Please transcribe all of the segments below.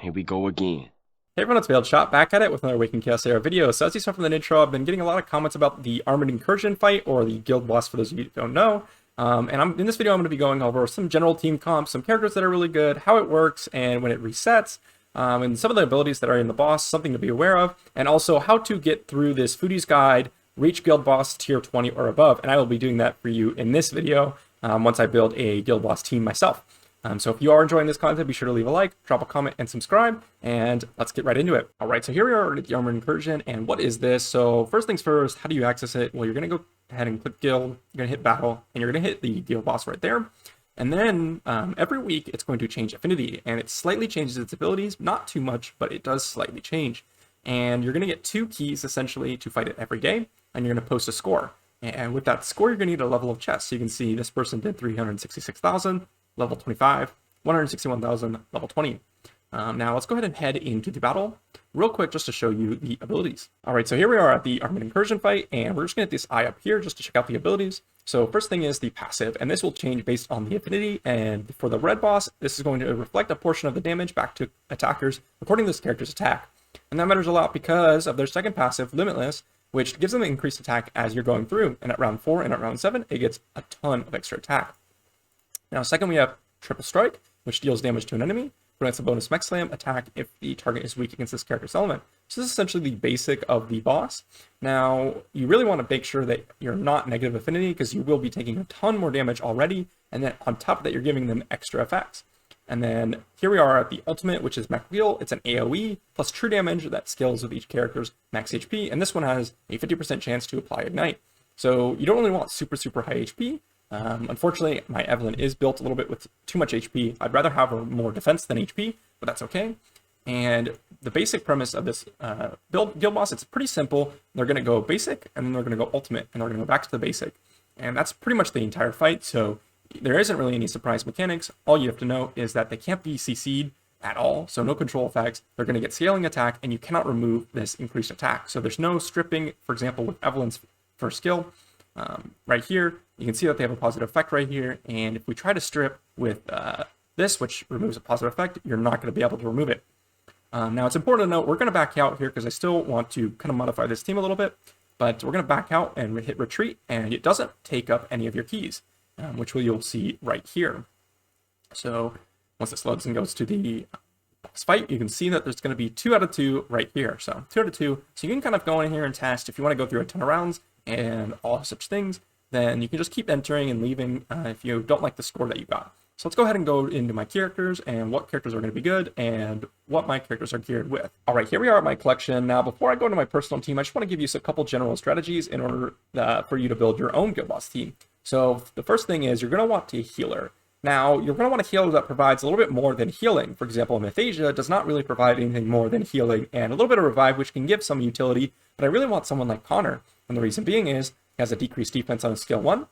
Here we go again. Hey everyone, it's Veiled Shot back at it with another Awaken Chaos Era video. So as you saw from the intro, I've been getting a lot of comments about the Armored Incursion fight, or the guild boss for those of you who don't know. In this video, I'm going to be going over some general team comps, some characters that are really good, how it works, and when it resets, and some of the abilities that are in the boss, something to be aware of, and also how to get through this Foodie's Guide, reach guild boss tier 20 or above. And I will be doing that for you in this video once I build a guild boss team myself. So if you are enjoying this content, be sure to leave a like, drop a comment, and subscribe, and let's get right into it. All right, so here we are at the Armored Incursion, and what is this? So first things first, how do you access it? Well, you're going to go ahead and click Guild, you're going to hit Battle, and you're going to hit the guild boss right there. And then every week, it's going to change affinity, and it slightly changes its abilities, not too much, but it does slightly change. And you're going to get 2 keys, essentially, to fight it every day, and you're going to post a score. And with that score, you're going to need a level of chess. So you can see this person did 366,000. Level 25, 161,000, level 20. Now let's go ahead and head into the battle real quick just to show you the abilities. All right, so here we are at the Armored Incursion fight, and we're just gonna hit this eye up here just to check out the abilities. So first thing is the passive, and this will change based on the affinity, and for the red boss, this is going to reflect a portion of the damage back to attackers according to this character's attack. And that matters a lot because of their second passive, Limitless, which gives them an increased attack as you're going through, and at round 4 and at round 7, it gets a ton of extra attack. Now, second, we have Triple Strike, which deals damage to an enemy, grants a bonus Mech Slam attack if the target is weak against this character's element. So this is essentially the basic of the boss. Now, you really want to make sure that you're not negative affinity, because you will be taking a ton more damage already, and then on top of that, you're giving them extra effects. And then here we are at the ultimate, which is Mech Wheel. It's an AoE plus true damage that scales with each character's max HP, and this one has a 50% chance to apply Ignite. So you don't really want super high HP. Unfortunately, my Evelyn is built a little bit with too much HP. I'd rather have her more defense than HP, but that's okay. And the basic premise of this guild boss, it's pretty simple. They're going to go basic, and then they're going to go ultimate, and they're going to go back to the basic. And that's pretty much the entire fight, so there isn't really any surprise mechanics. All you have to know is that they can't be CC'd at all, so no control effects. They're going to get scaling attack, and you cannot remove this increased attack. So there's no stripping, for example, with Evelyn's first skill. Right here, you can see that they have a positive effect right here, and if we try to strip with this, which removes a positive effect, you're not going to be able to remove it. Now, it's important to note, we're going to back out here because I still want to kind of modify this team a little bit, but we're going to back out and hit retreat, and it doesn't take up any of your keys, which you'll see right here. So once this loads and goes to the boss fight, you can see that there's going to be 2 out of 2 right here. So 2 out of 2. So you can kind of go in here and test if you want to go through a ton of rounds and all such things. Then you can just keep entering and leaving if you don't like the score that you got. So let's go ahead and go into my characters and what characters are going to be good and what my characters are geared with. All right, here we are at my collection. Now, before I go into my personal team, I just want to give you a couple general strategies in order for you to build your own guild boss team. So the first thing is you're going to want a healer. Now, you're going to want a healer that provides a little bit more than healing. For example, Mythasia does not really provide anything more than healing and a little bit of revive, which can give some utility, but I really want someone like Connor. And the reason being is he has a decreased defense on his skill 1,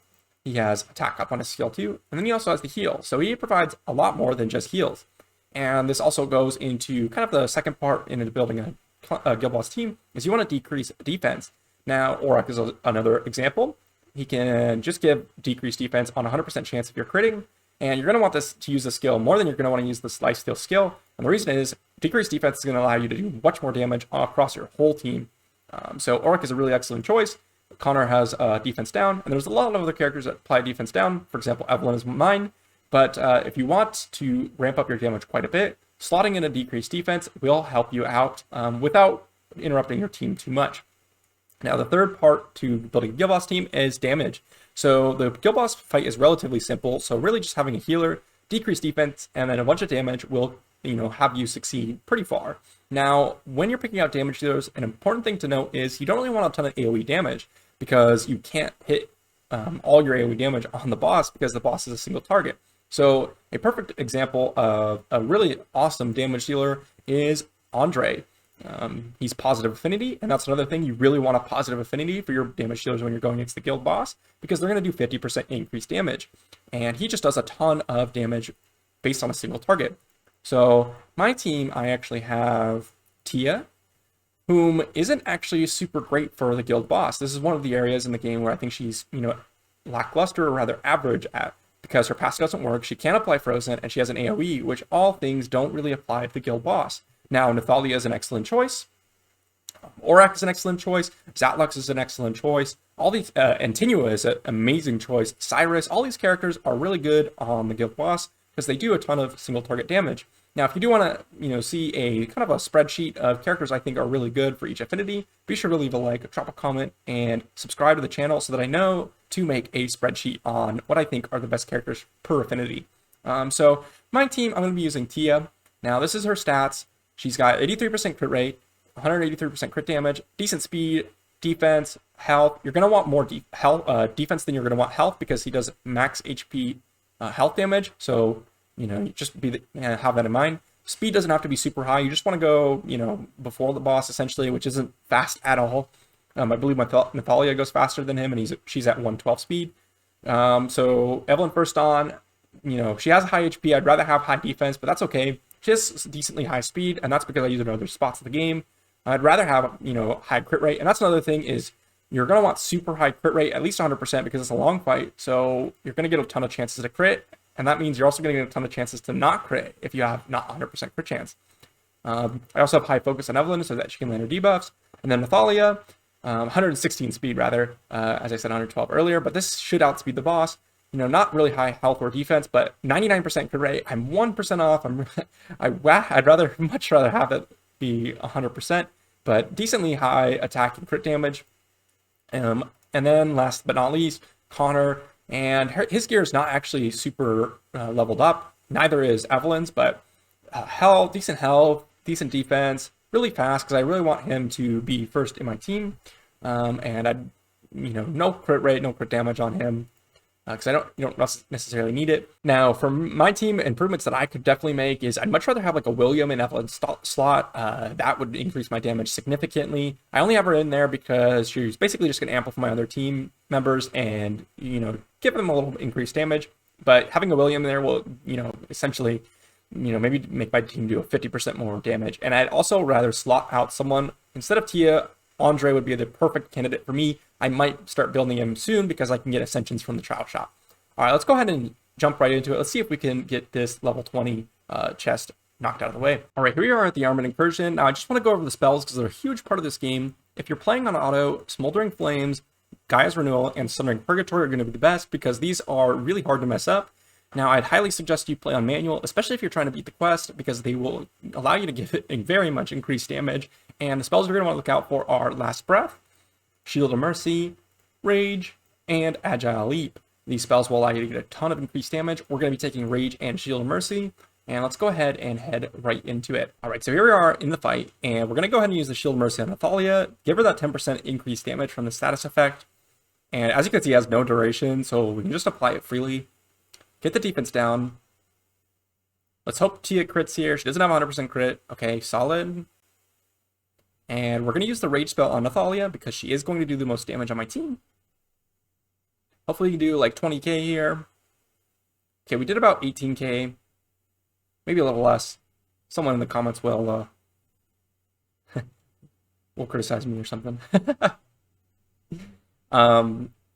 he has attack up on his skill 2, and then he also has the heal. So he provides a lot more than just heals. And this also goes into kind of the second part in building a guild boss team, is you want to decrease defense. Now, Auroch is another example. He can just give decreased defense on 100% chance if you're critting, and you're going to want this to use the skill more than you're going to want to use the Slice Steal skill. And the reason is decreased defense is going to allow you to do much more damage across your whole team. So Auroch is a really excellent choice. Connor has defense down, and there's a lot of other characters that apply defense down. For example, Evelyn is mine. But if you want to ramp up your damage quite a bit, slotting in a decreased defense will help you out without interrupting your team too much. Now, the third part to building a guild boss team is damage. So the guild boss fight is relatively simple. So really just having a healer, decreased defense, and then a bunch of damage will have you succeed pretty far. Now, when you're picking out damage dealers, an important thing to note is you don't really want a ton of AoE damage because you can't hit all your AoE damage on the boss because the boss is a single target. So a perfect example of a really awesome damage dealer is Andre. He's positive affinity, and that's another thing. You really want a positive affinity for your damage dealers when you're going against the guild boss because they're going to do 50% increased damage. And he just does a ton of damage based on a single target. So my team, I actually have Tia, whom isn't actually super great for the guild boss. This is one of the areas in the game where I think she's, lackluster or rather average at, because her passive doesn't work, she can't apply Frozen, and she has an AoE, which all things don't really apply to the guild boss. Now, Nathalia is an excellent choice. Aurak is an excellent choice. Zatlux is an excellent choice. All these, Antinua is an amazing choice. Cyrus, all these characters are really good on the guild boss because they do a ton of single target damage. Now, if you do want to, see a kind of a spreadsheet of characters I think are really good for each affinity, be sure to leave a like, drop a comment, and subscribe to the channel so that I know to make a spreadsheet on what I think are the best characters per affinity. So my team, I'm going to be using Tia. Now, this is her stats. She's got 83% crit rate, 183% crit damage, decent speed, defense, health. You're going to want more defense than you're going to want health because he does max HP health damage. So, just have that in mind. Speed doesn't have to be super high. You just want to go, before the boss essentially, which isn't fast at all. I believe Nathalia goes faster than him, and she's at 112 speed. So Evelyn first on, she has high HP. I'd rather have high defense, but that's okay. She has decently high speed, and that's because I use it in other spots of the game. I'd rather have, high crit rate. And that's another thing is you're going to want super high crit rate, at least 100%, because it's a long fight. So you're going to get a ton of chances to crit. And that means you're also going to get a ton of chances to not crit if you have not 100% crit chance. I also have high focus on Evelyn so that she can land her debuffs. And then Nathalia, 116 speed rather, as I said 112 earlier. But this should outspeed the boss. Not really high health or defense, but 99% crit rate. I'm 1% off. I'd much rather have it be 100%, but decently high attack and crit damage. And then last but not least, Connor. And his gear is not actually super leveled up. Neither is Evelyn's, but decent health, decent defense, really fast because I really want him to be first in my team. And I'd, no crit rate, no crit damage on him because you don't necessarily need it. Now, for my team, improvements that I could definitely make is I'd much rather have like a William and Evelyn slot. That would increase my damage significantly. I only have her in there because she's basically just going to amplify my other team members and, give them a little increased damage. But having a William there will, essentially, maybe make my team do a 50% more damage. And I'd also rather slot out someone instead of Tia. Andre would be the perfect candidate for me. I might start building him soon because I can get ascensions from the trial shop. All right, let's go ahead and jump right into it. Let's see if we can get this level 20 chest knocked out of the way. All right, here we are at the Armored Incursion. Now, I just want to go over the spells because they're a huge part of this game. If you're playing on auto, Smoldering Flames, Gaia's Renewal, and Sundering Purgatory are going to be the best because these are really hard to mess up. Now, I'd highly suggest you play on manual, especially if you're trying to beat the quest, because they will allow you to give it a very much increased damage. And the spells you're going to want to look out for are Last Breath, Shield of Mercy, Rage, and Agile Leap. These spells will allow you to get a ton of increased damage. We're going to be taking Rage and Shield of Mercy, and let's go ahead and head right into it. All right, so here we are in the fight, and we're going to go ahead and use the Shield of Mercy on Nathalia, give her that 10% increased damage from the status effect. And as you can see, it has no duration, so we can just apply it freely. Get the defense down. Let's hope Tia crits here. She doesn't have 100% crit. Okay, solid. And we're going to use the Rage spell on Nathalia because she is going to do the most damage on my team. Hopefully you can do like 20k here. Okay, we did about 18k. Maybe a little less. Someone in the comments will criticize me or something.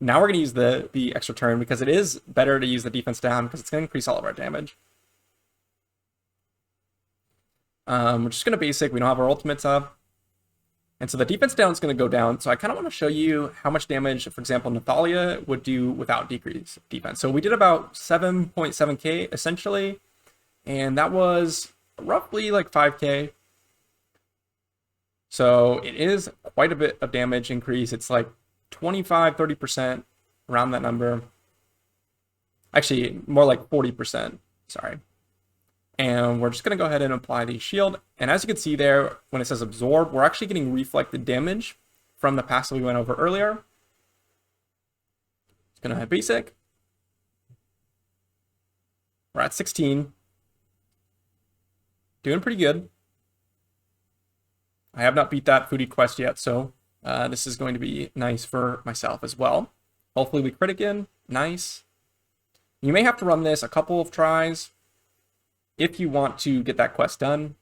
Now we're going to use the extra turn because it is better to use the defense down because it's going to increase all of our damage. We're just going to basic. We don't have our ultimates up. And so the defense down is going to go down. So I kind of want to show you how much damage, for example, Nathalia would do without decrease defense. So we did about 7.7k essentially. And that was roughly like 5k. So it is quite a bit of damage increase. It's like 25-30% around that number. Actually, more like 40%. Sorry. And we're just going to go ahead and apply the shield. And as you can see there, when it says absorb, we're actually getting reflected damage from the passive we went over earlier. It's going to have basic. We're at 16. Doing pretty good. I have not beat that foodie quest yet, so this is going to be nice for myself as well. Hopefully we crit again. Nice. You may have to run this a couple of tries if you want to get that quest done.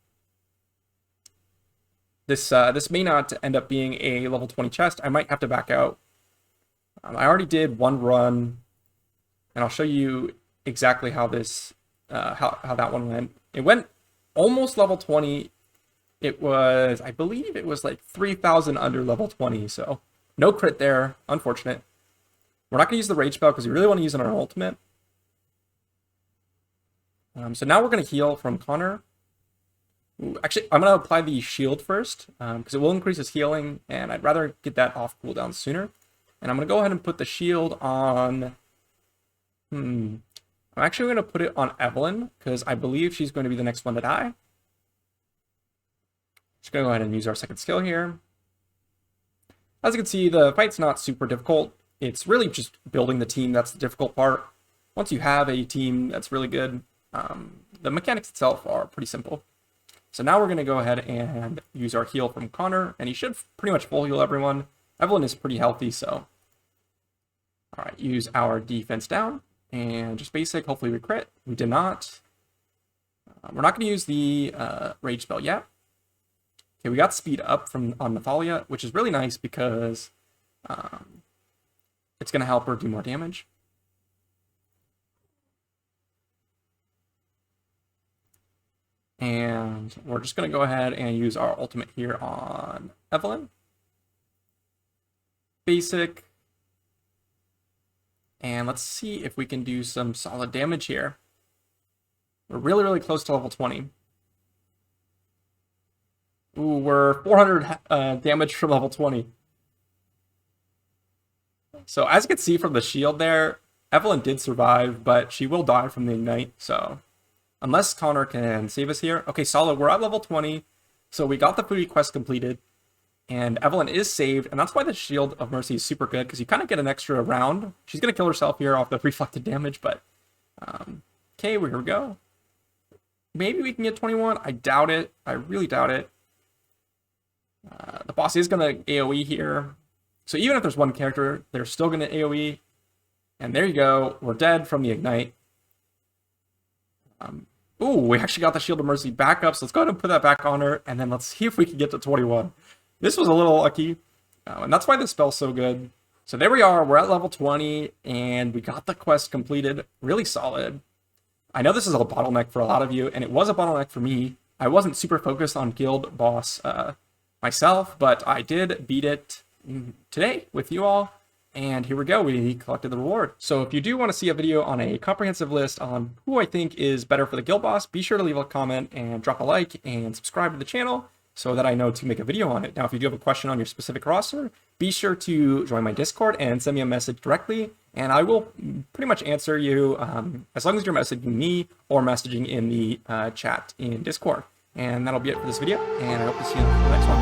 This may not end up being a level 20 chest. I might have to back out. I already did one run, and I'll show you exactly how this how that one went. It went almost level 20. It was, I believe it was like 3,000 under level 20, so no crit there, unfortunate. We're not going to use the rage spell because we really want to use it on our ultimate. So now we're going to heal from Connor. Ooh, actually, I'm going to apply the shield first because it will increase his healing, and I'd rather get that off cooldown sooner. And I'm going to go ahead and put the shield on... I'm actually going to put it on Evelyn because I believe she's going to be the next one to die. Just going to go ahead and use our second skill here. As you can see, the fight's not super difficult. It's really just building the team that's the difficult part. Once you have a team that's really good, the mechanics itself are pretty simple. So now we're going to go ahead and use our heal from Connor, and he should pretty much full heal everyone. Evelyn is pretty healthy, so... Alright, use our defense down, and just basic, hopefully we crit. We did not. We're not going to use the rage spell yet. Okay, we got speed up from on Nathalia, which is really nice because it's going to help her do more damage. And we're just going to go ahead and use our ultimate here on Evelyn. Basic. And let's see if we can do some solid damage here. We're really, really close to level 20. Ooh, we're 400 damage from level 20. So as you can see from the shield there, Evelyn did survive, but she will die from the ignite, so... Unless Connor can save us here. Okay, solid. We're at level 20. So we got the foodie quest completed. And Evelyn is saved. And that's why the Shield of Mercy is super good. Because you kind of get an extra round. She's going to kill herself here off the reflected damage. But, okay, here we go. Maybe we can get 21. I doubt it. I really doubt it. The boss is going to AoE here. So even if there's one character, they're still going to AoE. And there you go. We're dead from the ignite. Ooh, we actually got the Shield of Mercy back up, so let's go ahead and put that back on her, and then let's see if we can get to 21. This was a little lucky, and that's why this spell's so good. So there we are, we're at level 20, and we got the quest completed. Really solid. I know this is a bottleneck for a lot of you, and it was a bottleneck for me. I wasn't super focused on guild boss myself, but I did beat it today with you all. And here we go, we collected the reward. So if you do want to see a video on a comprehensive list on who I think is better for the guild boss, be sure to leave a comment and drop a like and subscribe to the channel so that I know to make a video on it. Now, if you do have a question on your specific roster, be sure to join my Discord and send me a message directly, and I will pretty much answer you as long as you're messaging me or messaging in the chat in Discord. And that'll be it for this video, and I hope to see you in the next one.